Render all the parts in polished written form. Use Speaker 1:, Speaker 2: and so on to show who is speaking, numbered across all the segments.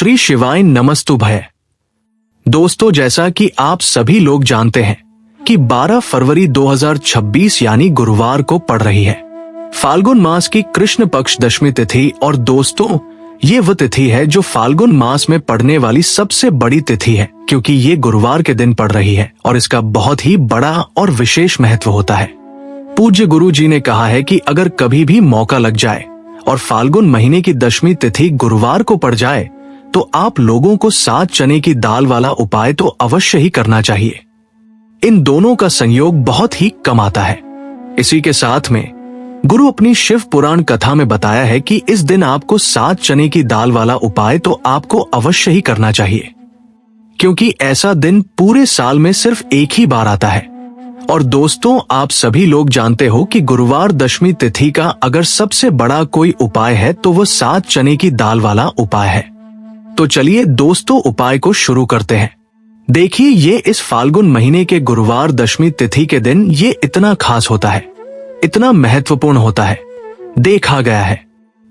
Speaker 1: श्री शिवाय नमस्तुभ्य। दोस्तों, जैसा कि आप सभी लोग जानते हैं कि 12 फरवरी 2026 यानी गुरुवार को पड़ रही है फाल्गुन मास की कृष्ण पक्ष दशमी तिथि। और दोस्तों, ये वो तिथि है जो फाल्गुन मास में पड़ने वाली सबसे बड़ी तिथि है, क्योंकि ये गुरुवार के दिन पड़ रही है और इसका बहुत ही बड़ा और विशेष महत्व होता है। पूज्य गुरु जी ने कहा है कि अगर कभी भी मौका लग जाए और फाल्गुन महीने की दशमी तिथि गुरुवार को पड़ जाए तो आप लोगों को 7 चने की दाल वाला उपाय तो अवश्य ही करना चाहिए। इन दोनों का संयोग बहुत ही कम आता है। इसी के साथ में गुरु अपनी शिव पुराण कथा में बताया है कि इस दिन आपको 7 चने की दाल वाला उपाय तो आपको अवश्य ही करना चाहिए, क्योंकि ऐसा दिन पूरे साल में सिर्फ एक ही बार आता है। और दोस्तों, आप सभी लोग जानते हो कि गुरुवार दशमी तिथि का अगर सबसे बड़ा कोई उपाय है तो वो 7 चने की दाल वाला उपाय है। तो चलिए दोस्तों, उपाय को शुरू करते हैं। देखिए, ये इस फाल्गुन महीने के गुरुवार दशमी तिथि के दिन ये इतना खास होता है, इतना महत्वपूर्ण होता है। देखा गया है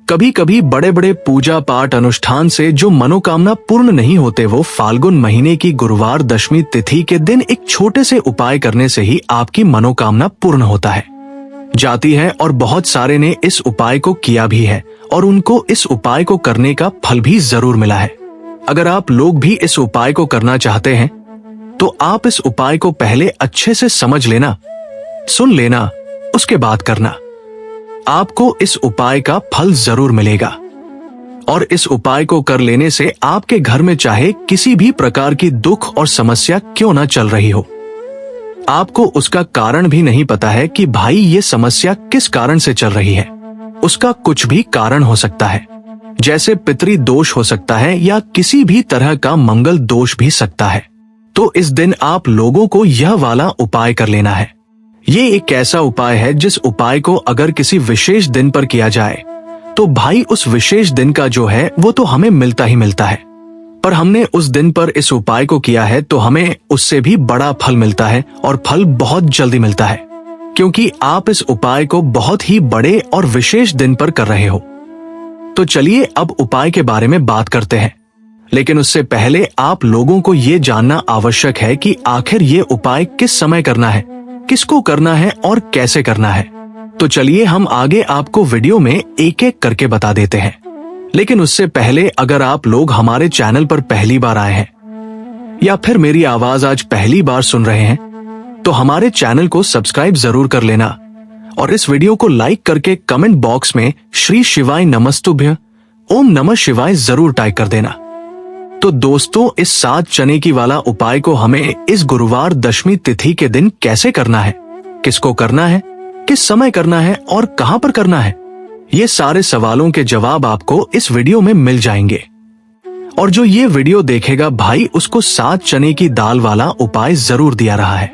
Speaker 1: कभी कभी बड़े बड़े पूजा पाठ अनुष्ठान से जो मनोकामना पूर्ण नहीं होते, वो फाल्गुन महीने की गुरुवार दशमी तिथि के दिन एक छोटे से उपाय करने से ही आपकी मनोकामना पूर्ण होता है जाती है। और बहुत सारे ने इस उपाय को किया भी है और उनको इस उपाय को करने का फल भी जरूर मिला है। अगर आप लोग भी इस उपाय को करना चाहते हैं तो आप इस उपाय को पहले अच्छे से समझ लेना, सुन लेना, उसके बाद करना। आपको इस उपाय का फल जरूर मिलेगा। और इस उपाय को कर लेने से आपके घर में चाहे किसी भी प्रकार की दुख और समस्या क्यों ना चल रही हो, आपको उसका कारण भी नहीं पता है कि भाई ये समस्या किस कारण से चल रही है, उसका कुछ भी कारण हो सकता है, जैसे पितृ दोष हो सकता है या किसी भी तरह का मंगल दोष भी सकता है। तो इस दिन आप लोगों को यह वाला उपाय कर लेना है। ये एक ऐसा उपाय है जिस उपाय को अगर किसी विशेष दिन पर किया जाए तो भाई उस विशेष दिन का जो है वो तो हमें मिलता ही मिलता है, पर हमने उस दिन पर इस उपाय को किया है तो हमें उससे भी बड़ा फल मिलता है, और फल बहुत जल्दी मिलता है, क्योंकि आप इस उपाय को बहुत ही बड़े और विशेष दिन पर कर रहे हो। तो चलिए अब उपाय के बारे में बात करते हैं, लेकिन उससे पहले आप लोगों को ये जानना आवश्यक है कि आखिर ये उपाय किस समय करना है, किसको करना है और कैसे करना है। तो चलिए हम आगे आपको वीडियो में एक एक करके बता देते हैं। लेकिन उससे पहले अगर आप लोग हमारे चैनल पर पहली बार आए हैं या फिर मेरी आवाज आज पहली बार सुन रहे हैं तो हमारे चैनल को सब्सक्राइब जरूर कर लेना और इस वीडियो को लाइक करके कमेंट बॉक्स में श्री शिवाय नमस्तुभ्य ओम नमः शिवाय जरूर टाइप कर देना। तो दोस्तों, इस 7 चने की वाला उपाय को हमें इस गुरुवार दशमी तिथि के दिन कैसे करना है, किसको करना है, किस समय करना है और कहां पर करना है, ये सारे सवालों के जवाब आपको इस वीडियो में मिल जाएंगे। और जो ये वीडियो देखेगा भाई, उसको 7 चने की दाल वाला उपाय जरूर दिया रहा है,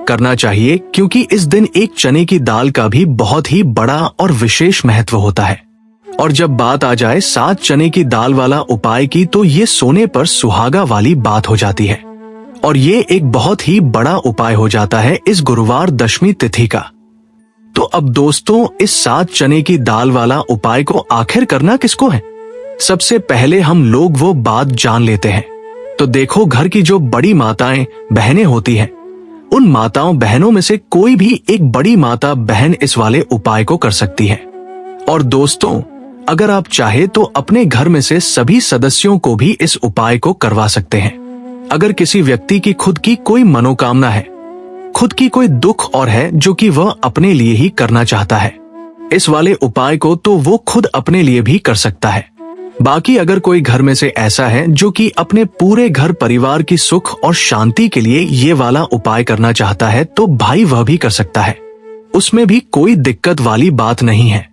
Speaker 1: करना चाहिए, क्योंकि इस दिन एक चने की दाल का भी बहुत ही बड़ा और विशेष महत्व होता है। और जब बात आ जाए 7 चने की दाल वाला उपाय की, तो ये सोने पर सुहागा वाली बात हो जाती है और ये एक बहुत ही बड़ा उपाय हो जाता है इस गुरुवार दशमी तिथि का। तो अब दोस्तों, इस 7 चने की दाल वाला उपाय को आखिर करना किसको है, सबसे पहले हम लोग वो बात जान लेते हैं। तो देखो, घर की जो बड़ी माताएं बहनें होती हैं, उन माताओं बहनों में से कोई भी एक बड़ी माता बहन इस वाले उपाय को कर सकती है। और दोस्तों, अगर आप चाहे तो अपने घर में से सभी सदस्यों को भी इस उपाय को करवा सकते हैं। अगर किसी व्यक्ति की खुद की कोई मनोकामना है, खुद की कोई दुख और है जो कि वह अपने लिए ही करना चाहता है, इस वाले उपाय को तो वो खुद अपने लिए भी कर सकता है। बाकी अगर कोई घर में से ऐसा है जो कि अपने पूरे घर परिवार की सुख और शांति के लिए ये वाला उपाय करना चाहता है तो भाई वह भी कर सकता है, उसमें भी कोई दिक्कत वाली बात नहीं है।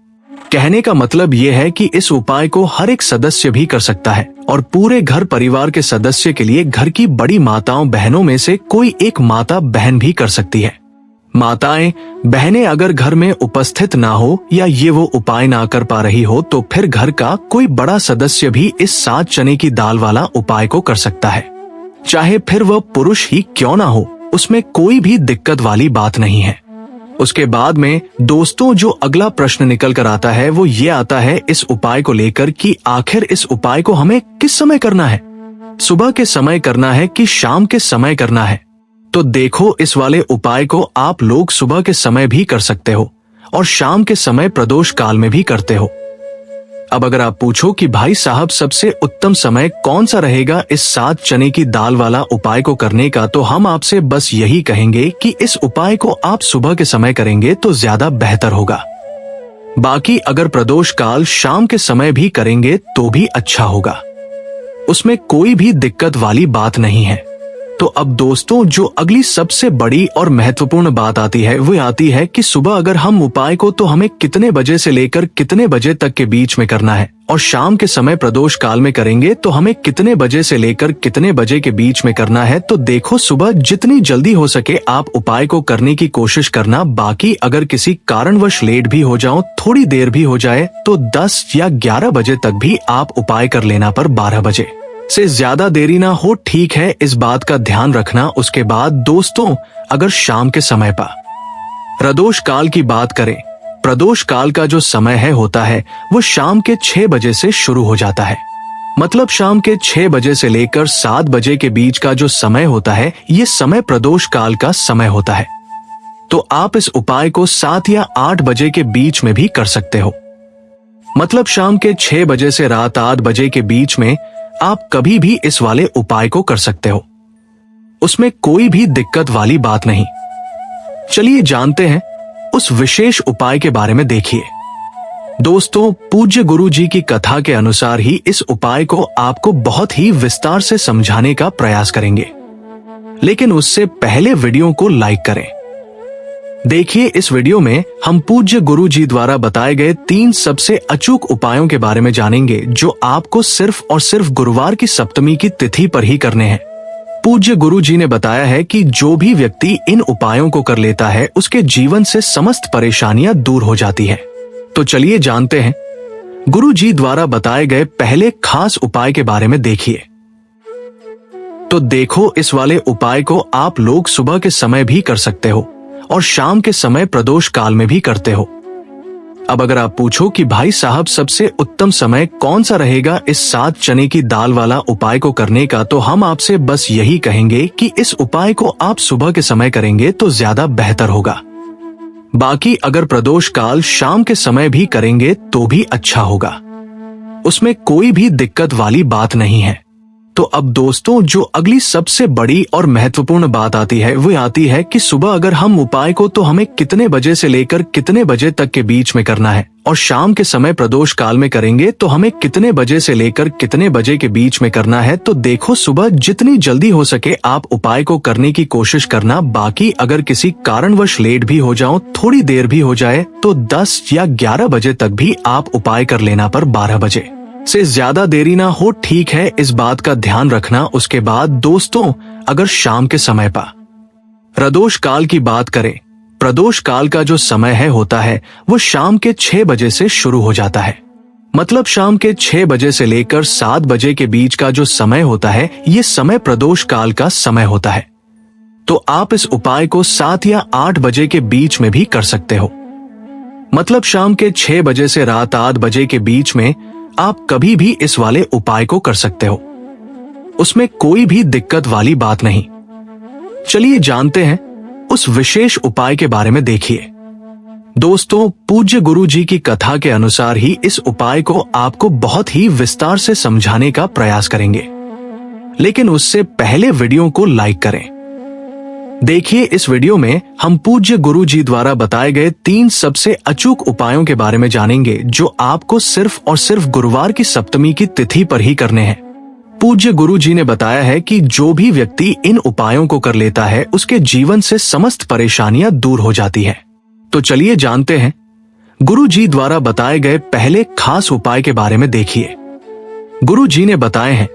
Speaker 1: कहने का मतलब यह है कि इस उपाय को हर एक सदस्य भी कर सकता है और पूरे घर परिवार के सदस्य के लिए घर की बड़ी माताओं बहनों में से कोई एक माता बहन भी कर सकती है। माताएं बहनें अगर घर में उपस्थित ना हो या ये वो उपाय ना कर पा रही हो तो फिर घर का कोई बड़ा सदस्य भी इस 7 चने की दाल वाला उपाय को कर सकता है, चाहे फिर वह पुरुष ही क्यों ना हो, उसमें कोई भी दिक्कत वाली बात नहीं है। उसके बाद में दोस्तों जो अगला प्रश्न निकल कर आता है वो ये आता है इस उपाय को लेकर कि आखिर इस उपाय को हमें किस समय करना है, सुबह के समय करना है कि शाम के समय करना है। तो देखो, इस वाले उपाय को आप लोग सुबह के समय भी कर सकते हो और शाम के समय प्रदोष काल में भी करते हो। अब अगर आप पूछो कि भाई साहब सबसे उत्तम समय कौन सा रहेगा इस 7 चने की दाल वाला उपाय को करने का, तो हम आपसे बस यही कहेंगे कि इस उपाय को आप सुबह के समय करेंगे तो ज्यादा बेहतर होगा। बाकी अगर प्रदोष काल शाम के समय भी करेंगे तो भी अच्छा होगा, उसमें कोई भी दिक्कत वाली बात नहीं है। तो अब दोस्तों जो अगली सबसे बड़ी और महत्वपूर्ण बात आती है वो आती है कि सुबह अगर हम उपाय को तो हमें कितने बजे से लेकर कितने बजे तक के बीच में करना है, और शाम के समय प्रदोष काल में करेंगे तो हमें कितने बजे से लेकर कितने बजे के बीच में करना है। तो देखो, सुबह जितनी जल्दी हो सके आप उपाय को करने की कोशिश करना। बाकी अगर किसी कारणवश लेट भी हो जाओ, थोड़ी देर भी हो जाए, तो 10 या 11 बजे तक भी आप उपाय कर लेना, पर 12 बजे से ज्यादा देरी ना हो, ठीक है, इस बात का ध्यान रखना। उसके बाद दोस्तों अगर शाम के समय पर प्रदोष काल की बात करें, प्रदोष काल का जो समय है होता है वो शाम के 6 बजे से शुरू हो जाता है। मतलब शाम के 6 बजे से लेकर 7 बजे के बीच का जो समय होता है ये समय प्रदोष काल का समय होता है। तो आप इस उपाय को 7 या 8 बजे के बीच में भी कर सकते हो। मतलब शाम के 6 बजे से रात 8 बजे के बीच में आप कभी भी इस वाले उपाय को कर सकते हो, उसमें कोई भी दिक्कत वाली बात नहीं। चलिए जानते हैं उस विशेष उपाय के बारे में। देखिए दोस्तों, पूज्य गुरु जी की कथा के अनुसार ही इस उपाय को आपको बहुत ही विस्तार से समझाने का प्रयास करेंगे, लेकिन उससे पहले वीडियो को लाइक करें। देखिए, इस वीडियो में हम पूज्य गुरु जी द्वारा बताए गए 3 सबसे अचूक उपायों के बारे में जानेंगे जो आपको सिर्फ और सिर्फ गुरुवार की सप्तमी की तिथि पर ही करने हैं। पूज्य गुरु जी ने बताया है कि जो भी व्यक्ति इन उपायों को कर लेता है उसके जीवन से समस्त परेशानियां दूर हो जाती है। तो चलिए जानते हैं गुरु जी द्वारा बताए गए पहले खास उपाय के बारे में। देखिए तो देखो, इस वाले उपाय को आप लोग सुबह के समय भी कर सकते हो और शाम के समय प्रदोष काल में भी करते हो। अब अगर आप पूछो कि भाई साहब सबसे उत्तम समय कौन सा रहेगा इस 7 चने की दाल वाला उपाय को करने का, तो हम आपसे बस यही कहेंगे कि इस उपाय को आप सुबह के समय करेंगे तो ज्यादा बेहतर होगा। बाकी अगर प्रदोष काल शाम के समय भी करेंगे तो भी अच्छा होगा, उसमें कोई भी दिक्कत वाली बात नहीं है। तो अब दोस्तों जो अगली सबसे बड़ी और महत्वपूर्ण बात आती है वो आती है कि सुबह अगर हम उपाय को तो हमें कितने बजे से लेकर कितने बजे तक के बीच में करना है, और शाम के समय प्रदोष काल में करेंगे तो हमें कितने बजे से लेकर कितने बजे के बीच में करना है। तो देखो, सुबह जितनी जल्दी हो सके आप उपाय को करने की कोशिश करना। बाकी अगर किसी कारणवश लेट भी हो जाओ, थोड़ी देर भी हो जाए, तो 10 या 11 बजे तक भी आप उपाय कर लेना, पर 12 बजे से ज्यादा देरी ना हो, ठीक है, इस बात का ध्यान रखना। उसके बाद दोस्तों अगर शाम के समय पर प्रदोष काल की बात करें, प्रदोष काल का जो समय है होता है वो शाम के 6 बजे से शुरू हो जाता है। मतलब शाम के 6 बजे से लेकर 7 बजे के बीच का जो समय होता है ये समय प्रदोष काल का समय होता है। तो आप इस उपाय को 7 या 8 बजे के बीच में भी कर सकते हो। मतलब शाम के 6 बजे से रात 8 बजे के बीच में आप कभी भी इस वाले उपाय को कर सकते हो, उसमें कोई भी दिक्कत वाली बात नहीं। चलिए जानते हैं उस विशेष उपाय के बारे में। देखिए दोस्तों, पूज्य गुरु जी की कथा के अनुसार ही इस उपाय को आपको बहुत ही विस्तार से समझाने का प्रयास करेंगे, लेकिन उससे पहले वीडियो को लाइक करें। देखिए, इस वीडियो में हम पूज्य गुरु जी द्वारा बताए गए 3 सबसे अचूक उपायों के बारे में जानेंगे जो आपको सिर्फ और सिर्फ गुरुवार की सप्तमी की तिथि पर ही करने हैं। पूज्य गुरु जी ने बताया है कि जो भी व्यक्ति इन उपायों को कर लेता है उसके जीवन से समस्त परेशानियां दूर हो जाती है। तो चलिए जानते हैं गुरु जी द्वारा बताए गए पहले खास उपाय के बारे में। देखिए गुरु जी ने बताए हैं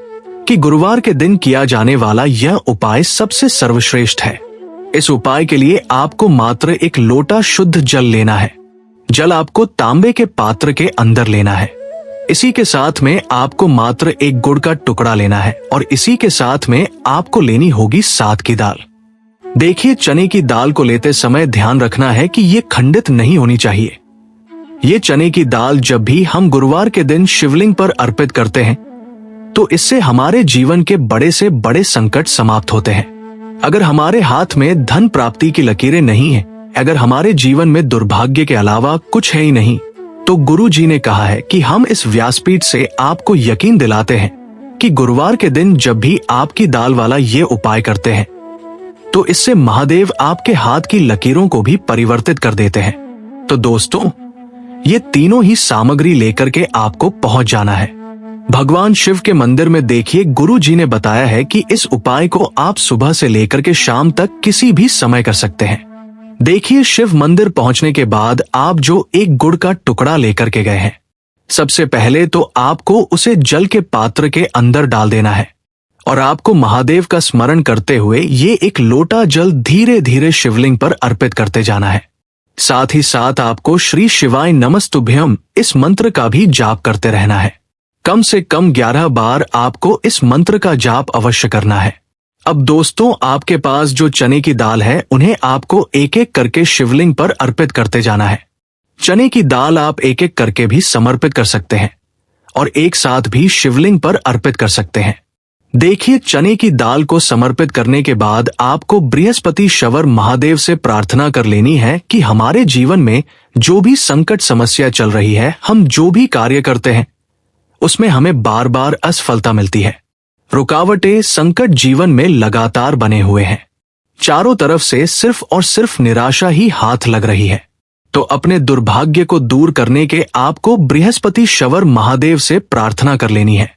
Speaker 1: कि गुरुवार के दिन किया जाने वाला यह उपाय सबसे सर्वश्रेष्ठ है। इस उपाय के लिए आपको मात्र एक लोटा शुद्ध जल लेना है। जल आपको तांबे के पात्र के अंदर लेना है। इसी के साथ में आपको मात्र एक गुड़ का टुकड़ा लेना है और इसी के साथ में आपको लेनी होगी 7 की दाल। देखिए, चने की दाल को लेते समय ध्यान रखना है कि ये खंडित नहीं होनी चाहिए। ये चने की दाल जब भी हम गुरुवार के दिन शिवलिंग पर अर्पित करते हैं तो इससे हमारे जीवन के बड़े से बड़े संकट समाप्त होते हैं। अगर हमारे हाथ में धन प्राप्ति की लकीरें नहीं है, अगर हमारे जीवन में दुर्भाग्य के अलावा कुछ है ही नहीं, तो गुरु जी ने कहा है कि हम इस व्यासपीठ से आपको यकीन दिलाते हैं कि गुरुवार के दिन जब भी आपकी दाल वाला ये उपाय करते हैं तो इससे महादेव आपके हाथ की लकीरों को भी परिवर्तित कर देते हैं। तो दोस्तों, ये तीनों ही सामग्री लेकर के आपको पहुंच जाना है। भगवान शिव के मंदिर में देखिए, गुरु जी ने बताया है कि इस उपाय को आप सुबह से लेकर के शाम तक किसी भी समय कर सकते हैं। देखिए, शिव मंदिर पहुंचने के बाद आप जो एक गुड़ का टुकड़ा लेकर के गए हैं, सबसे पहले तो आपको उसे जल के पात्र के अंदर डाल देना है और आपको महादेव का स्मरण करते हुए ये एक लोटा जल धीरे धीरे शिवलिंग पर अर्पित करते जाना है। साथ ही साथ आपको श्री शिवाय नमस्तुभ्यम इस मंत्र का भी जाप करते रहना है। कम से कम 11 बार आपको इस मंत्र का जाप अवश्य करना है। अब दोस्तों, आपके पास जो चने की दाल है उन्हें आपको एक एक करके शिवलिंग पर अर्पित करते जाना है। चने की दाल आप एक एक करके भी समर्पित कर सकते हैं और एक साथ भी शिवलिंग पर अर्पित कर सकते हैं। देखिए, चने की दाल को समर्पित करने के बाद आपको बृहस्पति शवर महादेव से प्रार्थना कर लेनी है कि हमारे जीवन में जो भी संकट समस्या चल रही है, हम जो भी कार्य करते हैं उसमें हमें बार बार असफलता मिलती है। रुकावटें, संकट जीवन में लगातार बने हुए हैं। चारों तरफ से सिर्फ और सिर्फ निराशा ही हाथ लग रही है। तो अपने दुर्भाग्य को दूर करने के आपको बृहस्पति शवर महादेव से प्रार्थना कर लेनी है।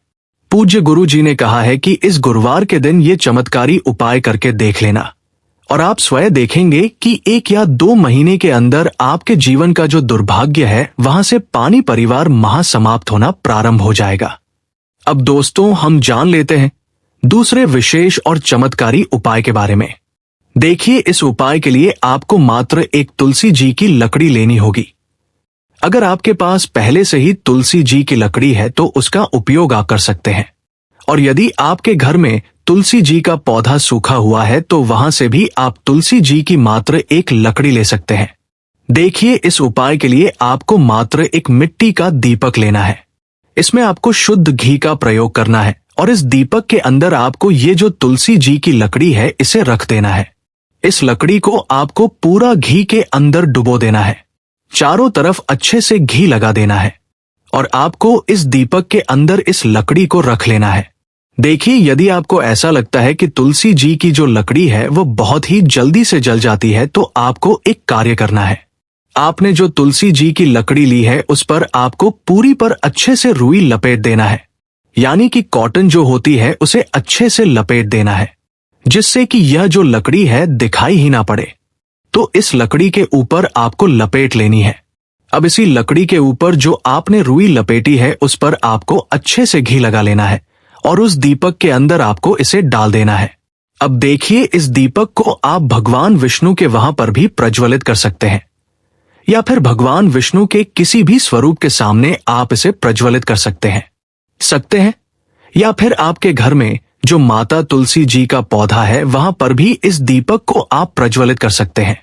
Speaker 1: पूज्य गुरु जी ने कहा है कि इस गुरुवार के दिन ये चमत्कारी उपाय करके देख लेना और आप स्वयं देखेंगे कि 1 या 2 महीने के अंदर आपके जीवन का जो दुर्भाग्य है वहां से पानी परिवार महासमाप्त होना प्रारंभ हो जाएगा। अब दोस्तों, हम जान लेते हैं दूसरे विशेष और चमत्कारी उपाय के बारे में। देखिए, इस उपाय के लिए आपको मात्र एक तुलसी जी की लकड़ी लेनी होगी। अगर आपके पास पहले से ही तुलसी जी की लकड़ी है तो उसका उपयोग आप कर सकते हैं, और यदि आपके घर में तुलसी जी का पौधा सूखा हुआ है तो वहां से भी आप तुलसी जी की मात्र एक लकड़ी ले सकते हैं। देखिए, इस उपाय के लिए आपको मात्र एक मिट्टी का दीपक लेना है। इसमें आपको शुद्ध घी का प्रयोग करना है और इस दीपक के अंदर आपको ये जो तुलसी जी की लकड़ी है इसे रख देना है। इस लकड़ी को आपको पूरा घी के अंदर डुबो देना है। चारों तरफ अच्छे से घी लगा देना है और आपको इस दीपक के अंदर इस लकड़ी को रख लेना है। देखिए, यदि आपको ऐसा लगता है कि तुलसी जी की जो लकड़ी है वो बहुत ही जल्दी से जल जाती है तो आपको एक कार्य करना है। आपने जो तुलसी जी की लकड़ी ली है उस पर आपको पूरी पर अच्छे से रुई लपेट देना है, यानी कि कॉटन जो होती है उसे अच्छे से लपेट देना है, जिससे कि यह जो लकड़ी है दिखाई ही ना पड़े। तो इस लकड़ी के ऊपर आपको लपेट लेनी है। अब इसी लकड़ी के ऊपर जो आपने रुई लपेटी है उस पर आपको अच्छे से घी लगा लेना है और उस दीपक के अंदर आपको इसे डाल देना है। अब देखिए, इस दीपक को आप भगवान विष्णु के वहां पर भी प्रज्वलित कर सकते हैं या फिर भगवान विष्णु के किसी भी स्वरूप के सामने आप इसे प्रज्वलित कर सकते हैं या फिर आपके घर में जो माता तुलसी जी का पौधा है वहां पर भी इस दीपक को आप प्रज्वलित कर सकते हैं।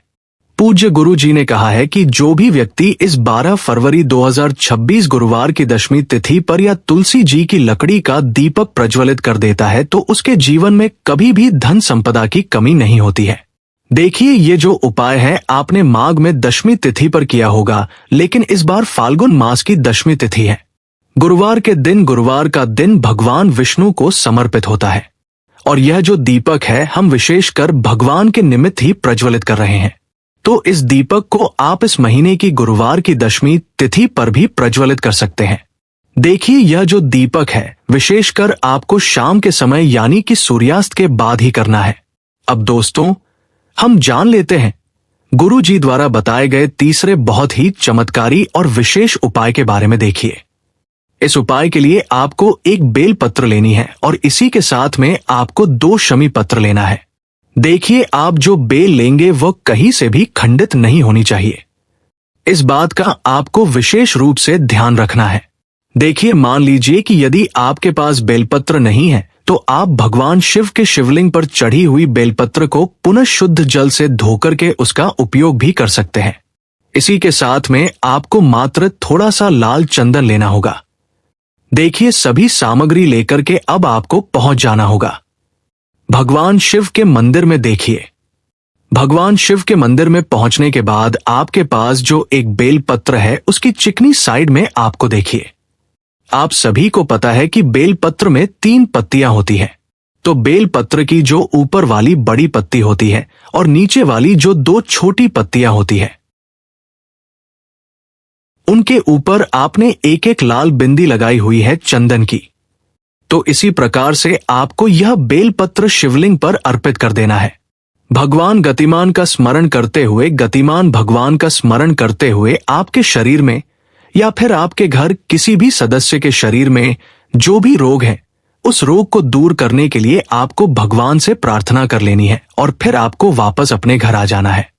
Speaker 1: पूज्य गुरु जी ने कहा है कि जो भी व्यक्ति इस 12 फरवरी 2026 गुरुवार की दशमी तिथि पर या तुलसी जी की लकड़ी का दीपक प्रज्वलित कर देता है तो उसके जीवन में कभी भी धन संपदा की कमी नहीं होती है। देखिए, ये जो उपाय है आपने माघ में दशमी तिथि पर किया होगा, लेकिन इस बार फाल्गुन मास की दशमी तिथि है। गुरुवार का दिन भगवान विष्णु को समर्पित होता है और यह जो दीपक है हम विशेषकर भगवान के निमित्त ही प्रज्वलित कर रहे हैं। तो इस दीपक को आप इस महीने की गुरुवार की दशमी तिथि पर भी प्रज्वलित कर सकते हैं। देखिए, यह जो दीपक है विशेषकर आपको शाम के समय यानी कि सूर्यास्त के बाद ही करना है। अब दोस्तों, हम जान लेते हैं गुरु जी द्वारा बताए गए तीसरे बहुत ही चमत्कारी और विशेष उपाय के बारे में। देखिए, इस उपाय के लिए आपको एक बेल पत्र लेनी है और इसी के साथ में आपको 2 शमी पत्र लेना है। देखिए, आप जो बेल लेंगे वह कहीं से भी खंडित नहीं होनी चाहिए। इस बात का आपको विशेष रूप से ध्यान रखना है। देखिए, मान लीजिए कि यदि आपके पास बेलपत्र नहीं है तो आप भगवान शिव के शिवलिंग पर चढ़ी हुई बेलपत्र को पुनः शुद्ध जल से धोकर के उसका उपयोग भी कर सकते हैं। इसी के साथ में आपको मात्र थोड़ा सा लाल चंदन लेना होगा। देखिए, सभी सामग्री लेकर के अब आपको पहुंच जाना होगा भगवान शिव के मंदिर में। देखिए, भगवान शिव के मंदिर में पहुंचने के बाद आपके पास जो एक बेलपत्र है उसकी चिकनी साइड में आपको देखिए, आप सभी को पता है कि बेलपत्र में 3 पत्तियां होती हैं। तो बेलपत्र की जो ऊपर वाली बड़ी पत्ती होती है और नीचे वाली जो 2 छोटी पत्तियां होती है, उनके ऊपर आपने एक एक लाल बिंदी लगाई हुई है चंदन की। तो इसी प्रकार से आपको यह बेलपत्र शिवलिंग पर अर्पित कर देना है। भगवान गतिमान का स्मरण करते हुए, गतिमान भगवान का स्मरण करते हुए आपके शरीर में या फिर आपके घर किसी भी सदस्य के शरीर में जो भी रोग है, उस रोग को दूर करने के लिए आपको भगवान से प्रार्थना कर लेनी है और फिर आपको वापस अपने घर आ जाना है।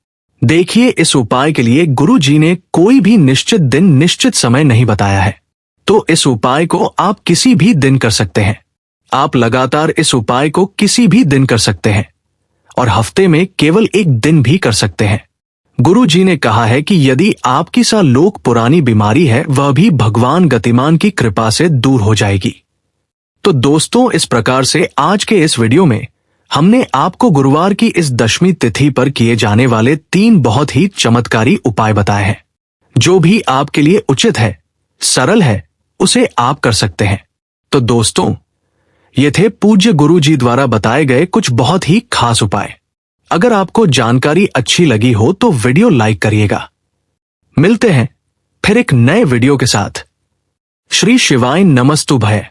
Speaker 1: देखिए, इस उपाय के लिए गुरु जी ने कोई भी निश्चित दिन, निश्चित समय नहीं बताया है। तो इस उपाय को आप किसी भी दिन कर सकते हैं। आप लगातार इस उपाय को किसी भी दिन कर सकते हैं और हफ्ते में केवल एक दिन भी कर सकते हैं। गुरु जी ने कहा है कि यदि आपकी सा लोक पुरानी बीमारी है, वह भी भगवान गतिमान की कृपा से दूर हो जाएगी। तो दोस्तों, इस प्रकार से आज के इस वीडियो में हमने आपको गुरुवार की इस दशमी तिथि पर किए जाने वाले 3 बहुत ही चमत्कारी उपाय बताए हैं। जो भी आपके लिए उचित है, सरल है, उसे आप कर सकते हैं। तो दोस्तों, ये थे पूज्य गुरु जी द्वारा बताए गए कुछ बहुत ही खास उपाय। अगर आपको जानकारी अच्छी लगी हो तो वीडियो लाइक करिएगा। मिलते हैं फिर एक नए वीडियो के साथ। श्री शिवाय नमस्तुभ्य।